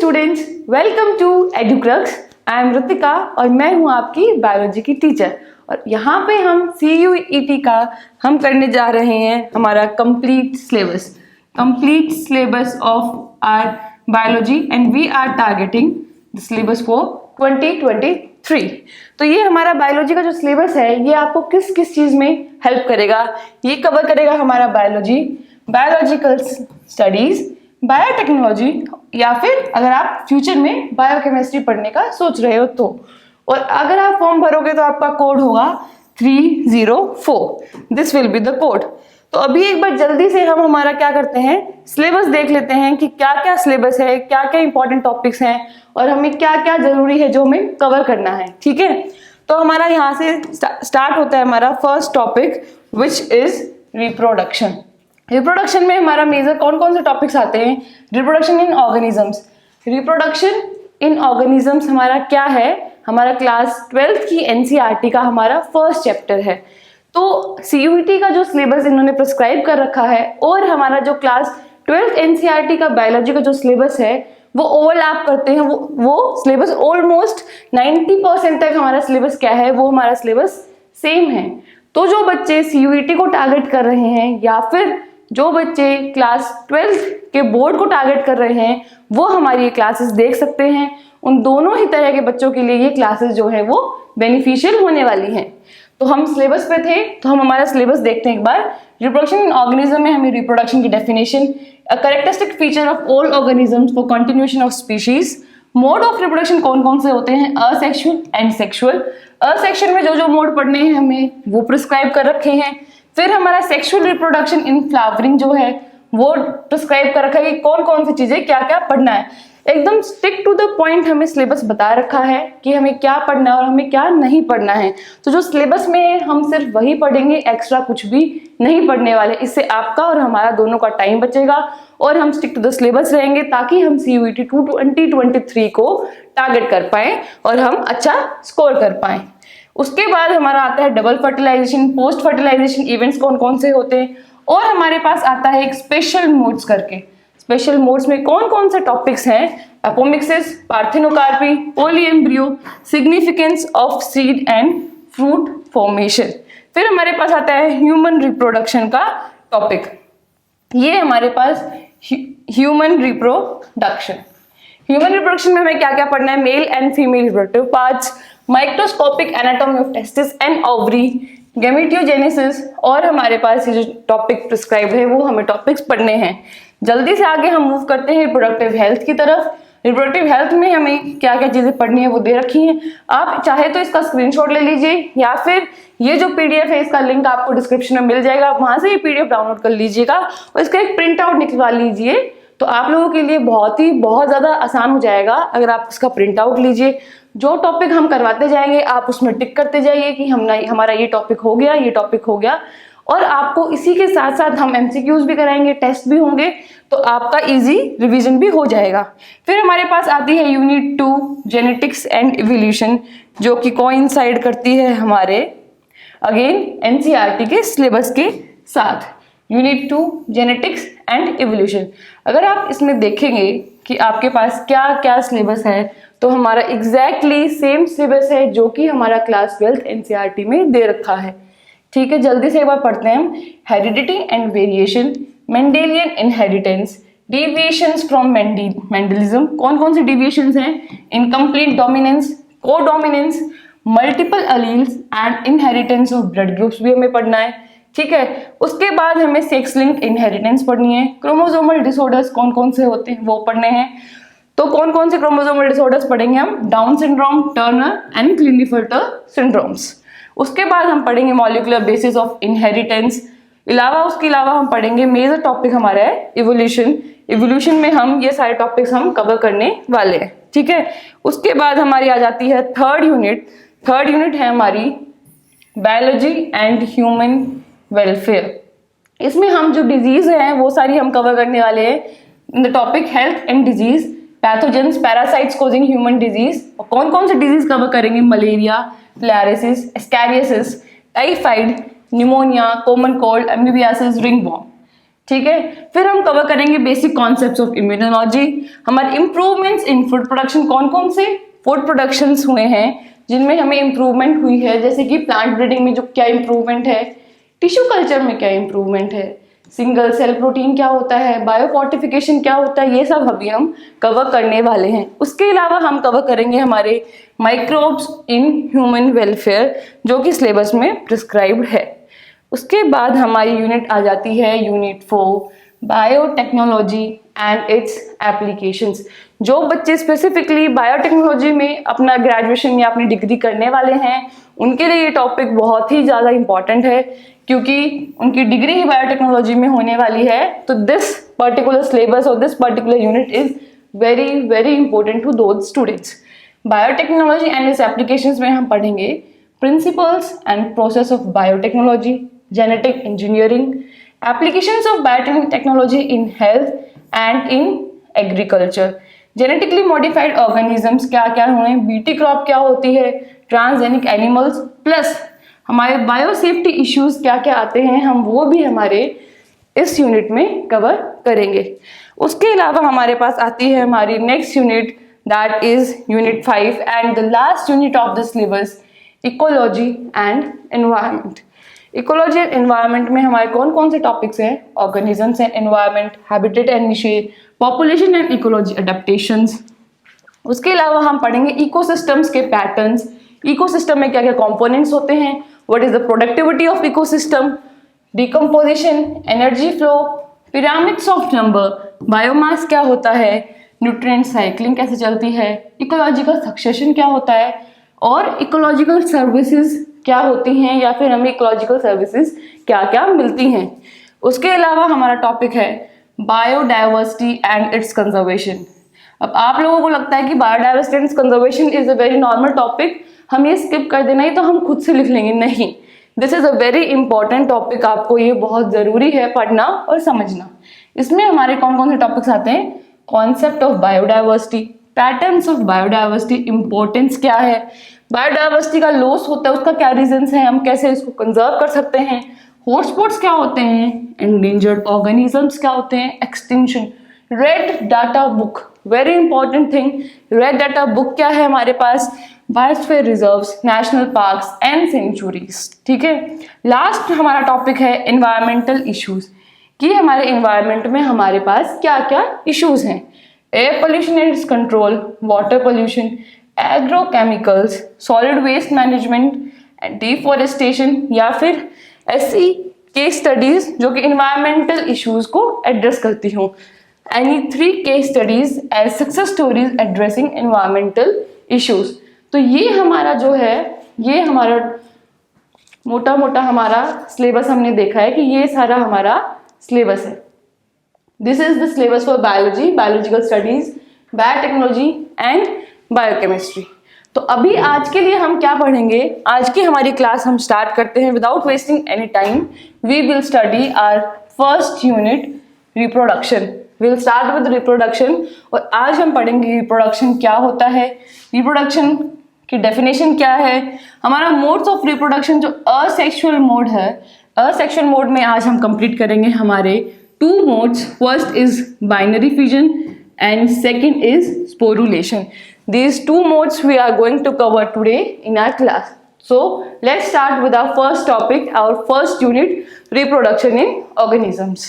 Students, welcome to Educrux. I am Ritika और मैं हूं आपकी बायोलॉजी की टीचर। और यहाँ पे हम CUET का हम करने जा रहे हैं हमारा complete syllabus of our biology and we are targeting the syllabus for 2023। तो ये हमारा बायोलॉजी का जो सिलेबस है ये आपको किस किस चीज़ में हेल्प करेगा, ये कवर करेगा हमारा बायोलॉजिकल स्टडीज, बायोटेक्नोलॉजी, या फिर अगर आप फ्यूचर में बायोकेमिस्ट्री पढ़ने का सोच रहे हो तो। और अगर आप फॉर्म भरोगे तो आपका कोड होगा 304। This will be the code. तो अभी एक बार जल्दी से हम हमारा क्या करते हैं, सिलेबस देख लेते हैं कि क्या क्या सिलेबस है, क्या क्या इंपॉर्टेंट टॉपिक्स हैं और हमें क्या क्या जरूरी है जो हमें कवर करना है। ठीक है, तो हमारा यहाँ से स्टार्ट होता है हमारा first topic which is reproduction. Reproduction में हमारा मेजर कौन कौन से टॉपिक्स आते हैं? Reproduction in organisms. Reproduction in organisms हमारा क्या है? हमारा क्लास 12th की NCERT का हमारा फर्स्ट चैप्टर है। तो CUET का जो सिलेबस इन्होंने प्रिस्क्राइब कर रखा है और हमारा जो क्लास 12th NCERT का बायोलॉजी का जो सिलेबस है वो ओवरलैप करते हैं। वो सिलेबस ऑलमोस्ट 90% तक हमारा सिलेबस क्या है, वो हमारा सिलेबस सेम है। तो जो बच्चे CUET को टारगेट कर रहे हैं या फिर जो बच्चे क्लास 12th के बोर्ड को टारगेट कर रहे हैं वो हमारी ये क्लासेस देख सकते हैं। उन दोनों ही तरह के बच्चों के लिए ये क्लासेस जो है वो बेनिफिशियल होने वाली हैं। तो हम सिलेबस पे थे तो हम हमारा सिलेबस देखते हैं एक बार। रिप्रोडक्शन इन ऑर्गेनिज्म में हमें रिप्रोडक्शन की definition, a characteristic feature of all organisms for continuation of species, mode of reproduction कौन कौन से होते हैं, असेक्सुअल एंड सेक्सुअल। असेक्सुअल में जो मोड पढ़ने हैं हमें वो प्रिस्क्राइब कर रखे हैं। फिर हमारा सेक्सुअल रिप्रोडक्शन इन फ्लावरिंग जो है वो प्रिस्क्राइब कर रखा है कि कौन कौन सी चीजें क्या क्या पढ़ना है। एकदम स्टिक टू द पॉइंट हमें सिलेबस बता रखा है कि हमें क्या पढ़ना है और हमें क्या नहीं पढ़ना है। तो जो सिलेबस में है हम सिर्फ वही पढ़ेंगे, एक्स्ट्रा कुछ भी नहीं पढ़ने वाले। इससे आपका और हमारा दोनों का टाइम बचेगा और हम स्टिक टू द सिलेबस रहेंगे ताकि हम CUET 2023 को टारगेट कर पाए और हम अच्छा स्कोर कर पाए। उसके बाद हमारा आता है double fertilization, post fertilization events कौन कौन से होते हैं, और हमारे पास आता है एक स्पेशल मोड्स करके। स्पेशल मोड्स में कौन कौन से टॉपिक्स हैं, apomixis, parthenocarpy, polyembryony, significance of seed and fruit formation. फिर हमारे पास आता है ह्यूमन रिप्रोडक्शन का टॉपिक। ये हमारे पास ह्यूमन रिप्रोडक्शन में हमें क्या क्या पढ़ना है, male and female reproductive parts, microscopic anatomy of testis and ovary, gametogenesis, और हमारे पास ये जो टॉपिक प्रिस्क्राइब है वो हमें टॉपिक्स पढ़ने हैं। जल्दी से आगे हम मूव करते हैं रिप्रोडक्टिव हेल्थ की तरफ। रिप्रोडक्टिव हेल्थ में हमें क्या क्या चीजें पढ़नी है वो दे रखी हैं। आप चाहे तो इसका स्क्रीनशॉट ले लीजिए या फिर ये जो PDF है इसका लिंक आपको डिस्क्रिप्शन में मिल जाएगा, वहां से ये PDF डाउनलोड कर लीजिएगा और इसका एक प्रिंट आउट निकलवा लीजिए। तो आप लोगों के लिए बहुत ज्यादा आसान हो जाएगा अगर आप इसका प्रिंट आउट लीजिए। जो टॉपिक हम करवाते जाएंगे आप उसमें टिक करते जाइए कि हमारा ये टॉपिक हो गया, ये टॉपिक हो गया। और आपको इसी के साथ साथ हम MCQs भी कराएंगे, टेस्ट भी होंगे, तो आपका इजी रिवीजन भी हो जाएगा। फिर हमारे पास आती है यूनिट 2 जेनेटिक्स एंड इवोल्यूशन, जो कि कोइंसाइड करती है हमारे अगेन NCERT के सिलेबस के साथ। यूनिट 2 जेनेटिक्स एंड इवोल्यूशन, अगर आप इसमें देखेंगे कि आपके पास क्या क्या सिलेबस है तो हमारा एग्जैक्टली सेम सिलेबस है जो कि हमारा क्लास 12th NCERT में दे रखा है। ठीक है, जल्दी से एक बार पढ़ते हैं हम। Heredity and variation, Mendelian inheritance, deviations from Mendelism, कौन कौन से डेविएशंस हैं, incomplete dominance, codominance, multiple alleles and inheritance of blood groups भी हमें पढ़ना है। ठीक है, उसके बाद हमें सेक्स लिंक्ड इनहेरिटेंस पढ़नी है। क्रोमोसोमल डिसऑर्डर्स कौन कौन से होते हैं वो पढ़ने हैं। तो कौन कौन से क्रोमोसोमल डिसऑर्डर्स पढ़ेंगे हम, Down syndrome, Turner and Klinefelter syndromes. उसके बाद हम पढ़ेंगे मॉलिक्यूलर बेसिस ऑफ इनहेरिटेंस। उसके अलावा हम पढ़ेंगे मेजर टॉपिक हमारा है इवोल्यूशन में हम ये सारे टॉपिक्स हम कवर करने वाले हैं। ठीक है, उसके बाद हमारी आ जाती है थर्ड यूनिट है हमारी बायोलॉजी एंड ह्यूमन वेलफेयर। इसमें हम जो डिजीज हैं वो सारी हम कवर करने वाले हैं। In the topic health and disease, pathogens, parasites causing human disease. कौन कौन से डिजीज कवर करेंगे, malaria, filariasis, ascariasis, typhoid, pneumonia, common cold, amoebiasis, ringworm. ठीक है। फिर हम कवर करेंगे बेसिक कॉन्सेप्ट्स ऑफ इम्यूनोलॉजी, हमारे इंप्रूवमेंट्स इन फूड प्रोडक्शन, कौन कौन से फूड प्रोडक्शंस हुए हैं जिनमें हमें इंप्रूवमेंट हुई है, जैसे कि प्लांट ब्रीडिंग में जो क्या इंप्रूवमेंट है, टिश्यू कल्चर में क्या इंप्रूवमेंट है, सिंगल सेल प्रोटीन क्या होता है, बायोफोर्टिफिकेशन क्या होता है, ये सब अभी हम कवर करने वाले हैं। उसके अलावा हम कवर करेंगे हमारे माइक्रोब्स इन ह्यूमन वेलफेयर, जो कि सिलेबस में प्रिस्क्राइब्ड है। उसके बाद हमारी यूनिट आ जाती है unit 4, biotechnology and its applications. जो बच्चे स्पेसिफिकली बायोटेक्नोलॉजी में अपना ग्रेजुएशन या अपनी डिग्री करने वाले हैं, उनके लिए ये टॉपिक बहुत ही ज़्यादा इम्पॉर्टेंट है, क्योंकि उनकी डिग्री ही बायोटेक्नोलॉजी में होने वाली है। तो दिस पर्टिकुलर सिलेबस और this particular unit is very very important to those students. Biotechnology and its applications में हम पढ़ेंगे principles and process of biotechnology, genetic engineering, applications of biotechnology in health and in agriculture, genetically modified organisms क्या क्या हुए, BT crop क्या होती है, transgenic animals, plus हमारे बायोसेफ्टी इश्यूज क्या क्या आते हैं, हम वो भी हमारे इस यूनिट में कवर करेंगे। उसके अलावा हमारे पास आती है हमारी next unit, that is unit 5 and the last unit of the syllabus, ecology and environment. Ecology and environment में हमारे कौन कौन से टॉपिक्स हैं, organisms and environment, habitat and niche, population and ecology adaptations. उसके अलावा हम पढ़ेंगे इकोसिस्टम्स के पैटर्न्स, इकोसिस्टम में क्या क्या कंपोनेंट्स होते हैं, what is the productivity of ecosystem, decomposition, energy flow, pyramids of number, biomass क्या होता है, न्यूट्रिएंट साइक्लिंग कैसे चलती है, इकोलॉजिकल सक्सेशन क्या होता है, और इकोलॉजिकल सर्विसेज क्या होती हैं, या फिर हमें इकोलॉजिकल सर्विसेज क्या क्या मिलती हैं। उसके अलावा हमारा टॉपिक है बायोडाइवर्सिटी एंड इट्स कंजर्वेशन। अब आप लोगों को लगता है कि biodiversity and conservation is a very normal topic, हम ये स्किप कर देना ही तो हम खुद से लिख लेंगे, नहीं, this is a very important topic, आपको ये बहुत जरूरी है पढ़ना और समझना। इसमें हमारे कौन कौन से टॉपिक्स आते हैं, concept of biodiversity, patterns of biodiversity, importance क्या है, बायोडाइवर्सिटी का लॉस होता है उसका क्या रीजंस है, हम कैसे इसको कंजर्व कर सकते हैं, हॉटस्पॉट्स क्या होते हैं, एंडेंजर्ड ऑर्गेनिजम्स क्या होते हैं, extinction, red data book, very important thing, red data book क्या है हमारे पास, biosphere reserves, national parks and sanctuaries. ठीक है, लास्ट हमारा टॉपिक है एनवायरमेंटल इश्यूज, कि हमारे एनवायरमेंट में हमारे पास क्या क्या इश्यूज हैं, air pollution and its control, water pollution, agrochemicals, solid waste management, deforestation, या फिर ऐसी केस स्टडीज जो कि इन्वायरमेंटल इश्यूज को एड्रेस करती हूँ। Any 3 case studies as success stories addressing environmental issues. तो ये हमारा जो है, ये हमारा मोटा मोटा हमारा सिलेबस हमने देखा है कि ये सारा हमारा सिलेबस है। This is the syllabus for biology, biological studies, biotechnology and biochemistry. तो अभी आज के लिए हम क्या पढ़ेंगे, आज की हमारी क्लास हम स्टार्ट करते हैं without wasting any time. We will study our first unit reproduction, will start with reproduction. और आज हम पढ़ेंगे रिप्रोडक्शन क्या होता है, रिप्रोडक्शन की डेफिनेशन क्या है, हमारा मोड्स ऑफ रिप्रोडक्शन जो असेक्सुअल मोड है, असेक्सुअल मोड में आज हम कंप्लीट करेंगे हमारे 2 modes, first is binary fission and second is sporulation. These 2 modes we are going to cover today in our class. So let's start with our first topic, our first unit, reproduction in organisms.